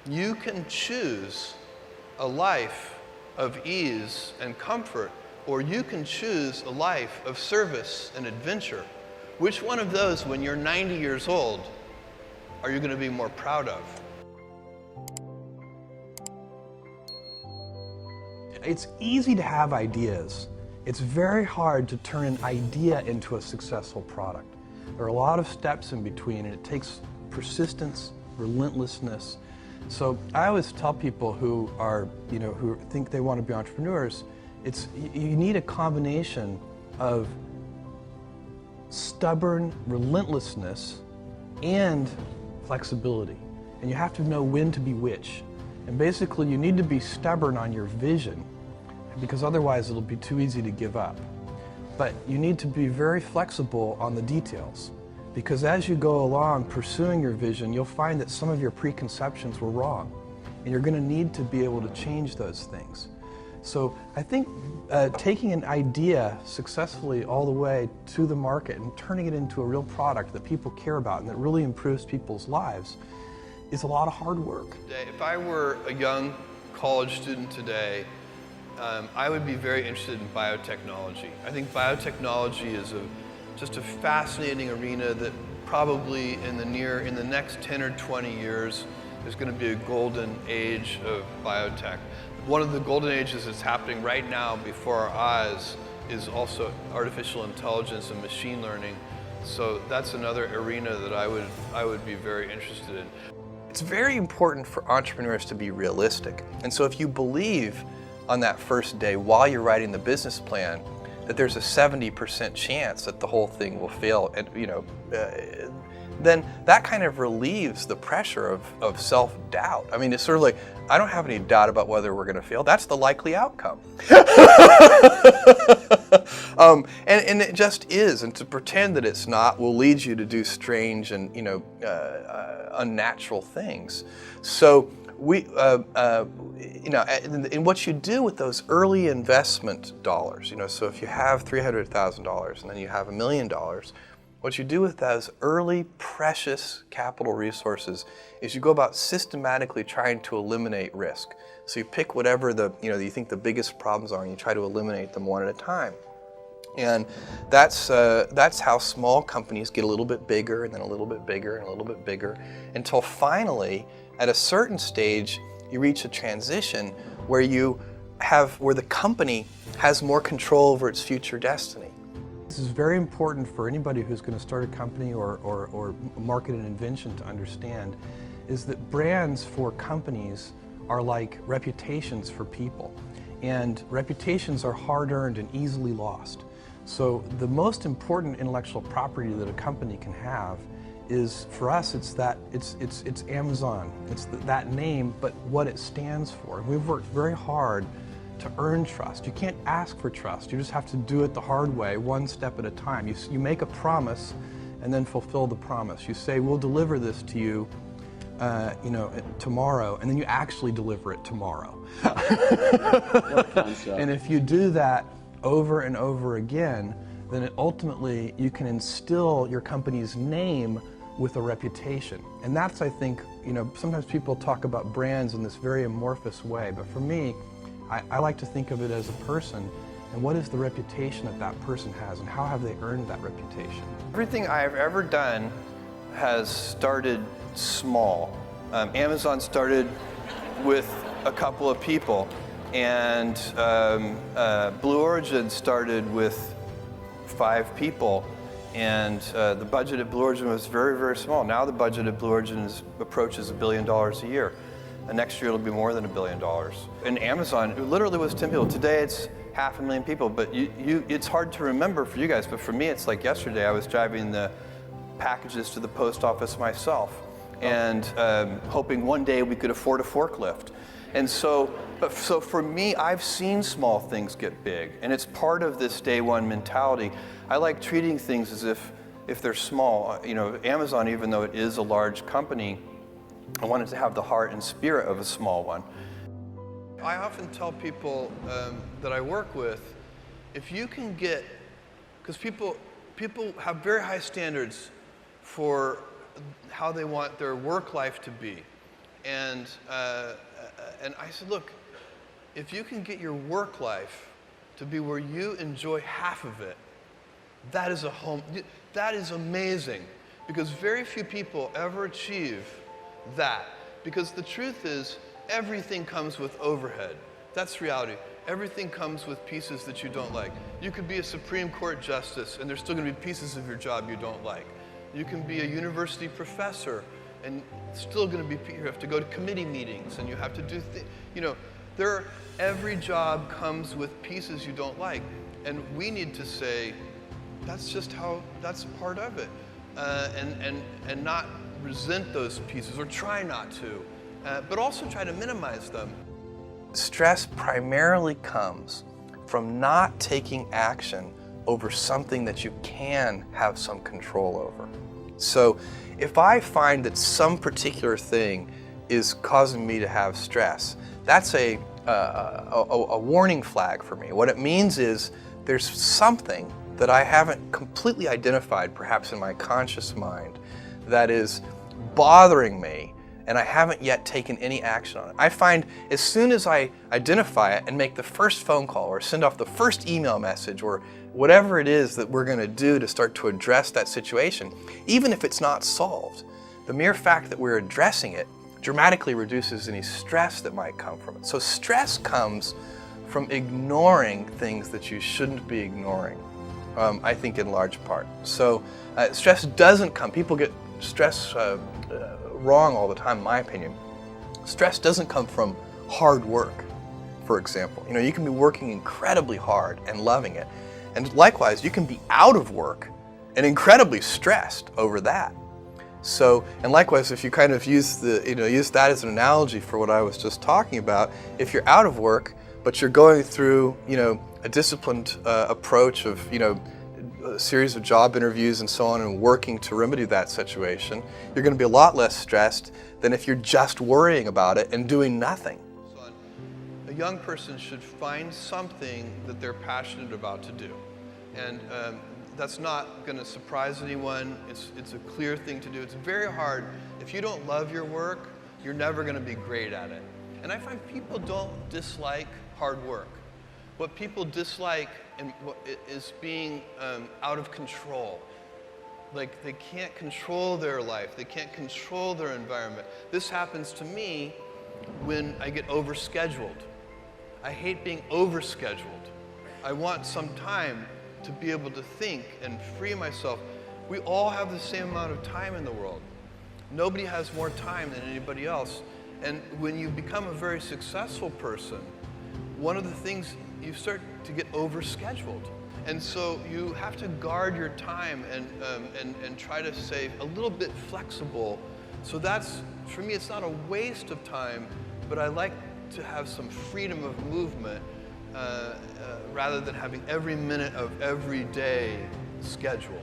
You can choose a life of ease and comfort, or you can choose a life of service and adventure. Which one of those, when you're 90 years old, are you going to be more proud of? It's easy to have ideas. It's very hard to turn an idea into a successful product. There are a lot of steps in between, and it takes persistence, relentlessness. So I always tell people who are, who think they want to be entrepreneurs, you need a combination of stubborn relentlessness and flexibility. And you have to know when to be which. And basically you need to be stubborn on your vision, because otherwise it'll be too easy to give up. But you need to be very flexible on the details, because as you go along pursuing your vision, you'll find that some of your preconceptions were wrong, and you're going to need to be able to change those things. So I think taking an idea successfully all the way to the market and turning it into a real product that people care about and that really improves people's lives is a lot of hard work. If I were a young college student today, I would be very interested in biotechnology. I think biotechnology is just a fascinating arena that probably in the next 10 or 20 years is going to be a golden age of biotech. One of the golden ages that's happening right now before our eyes is also artificial intelligence and machine learning. So that's another arena that I would be very interested in. It's very important for entrepreneurs to be realistic. And so if you believe on that first day while you're writing the business plan that there's a 70% chance that the whole thing will fail, and then that kind of relieves the pressure of self-doubt. I mean, it's sort of like, I don't have any doubt about whether we're going to fail. That's the likely outcome. And it just is. And to pretend that it's not will lead you to do strange and unnatural things. So and what you do with those early investment dollars, so if you have $300,000 and then you have $1 million, what you do with those early precious capital resources is you go about systematically trying to eliminate risk. So you pick whatever you think the biggest problems are, and you try to eliminate them one at a time. And that's how small companies get a little bit bigger, and then a little bit bigger, and a little bit bigger, until finally, at a certain stage, you reach a transition where the company has more control over its future destiny. This is very important for anybody who's going to start a company or market an invention to understand, is that brands for companies are like reputations for people. And reputations are hard-earned and easily lost. So the most important intellectual property that a company can have is, for us, it's Amazon. It's that name, but what it stands for. And we've worked very hard to earn trust. You can't ask for trust. You just have to do it the hard way, one step at a time. You make a promise and then fulfill the promise. You say, we'll deliver this to you tomorrow, and then you actually deliver it tomorrow. And if you do that over and over again, then ultimately you can instill your company's name with a reputation. And that's, I think, sometimes people talk about brands in this very amorphous way, but for me, I like to think of it as a person, and what is the reputation that that person has, and how have they earned that reputation? Everything I've ever done has started small. Amazon started with a couple of people, and Blue Origin started with 5 people, and the budget at Blue Origin was very, very small. Now the budget at Blue Origin approaches $1 billion a year. And next year it'll be more than $1 billion. In Amazon, it literally was 10 people. Today it's 500,000 people, but it's hard to remember for you guys, but for me it's like yesterday I was driving the packages to the post office myself, and hoping one day we could afford a forklift. And so for me, I've seen small things get big, and it's part of this day one mentality. I like treating things as if they're small. Amazon, even though it is a large company, I wanted to have the heart and spirit of a small one. I often tell people that I work with, if you can get, because people have very high standards for how they want their work life to be. And I said, look, if you can get your work life to be where you enjoy half of it, that is that is amazing. Because very few people ever achieve that. Because the truth is, everything comes with overhead. That's reality. Everything comes with pieces that you don't like. You could be a Supreme Court justice, and there's still going to be pieces of your job you don't like. You can be a university professor, and still going to be, you have to go to committee meetings, and you have to do every job comes with pieces you don't like. And we need to say, that's part of it. And not resent those pieces, or try not to, but also try to minimize them. Stress primarily comes from not taking action over something that you can have some control over. So if I find that some particular thing is causing me to have stress, that's a warning flag for me. What it means is there's something that I haven't completely identified, perhaps in my conscious mind, that is bothering me, and I haven't yet taken any action on it. I find as soon as I identify it and make the first phone call or send off the first email message or whatever it is that we're going to do to start to address that situation, even if it's not solved, the mere fact that we're addressing it dramatically reduces any stress that might come from it. So stress comes from ignoring things that you shouldn't be ignoring, I think in large part. So stress doesn't come, people get stress wrong all the time, in my opinion. Stress doesn't come from hard work, for example. You can be working incredibly hard and loving it. And likewise, you can be out of work and incredibly stressed over that. So, and likewise, if you kind of use that as an analogy for what I was just talking about, if you're out of work, but you're going through, a disciplined approach of, a series of job interviews and so on, and working to remedy that situation, you're going to be a lot less stressed than if you're just worrying about it and doing nothing. A young person should find something that they're passionate about to do. And that's not going to surprise anyone. It's a clear thing to do. It's very hard. If you don't love your work, you're never going to be great at it. And I find people don't dislike hard work. What people dislike is being out of control. Like they can't control their life. They can't control their environment. This happens to me when I get overscheduled. I hate being overscheduled. I want some time to be able to think and free myself. We all have the same amount of time in the world. Nobody has more time than anybody else. And when you become a very successful person, one of the things, you start to get overscheduled. And so you have to guard your time and try to stay a little bit flexible. So that's, for me, it's not a waste of time, but I like to have some freedom of movement rather than having every minute of every day scheduled.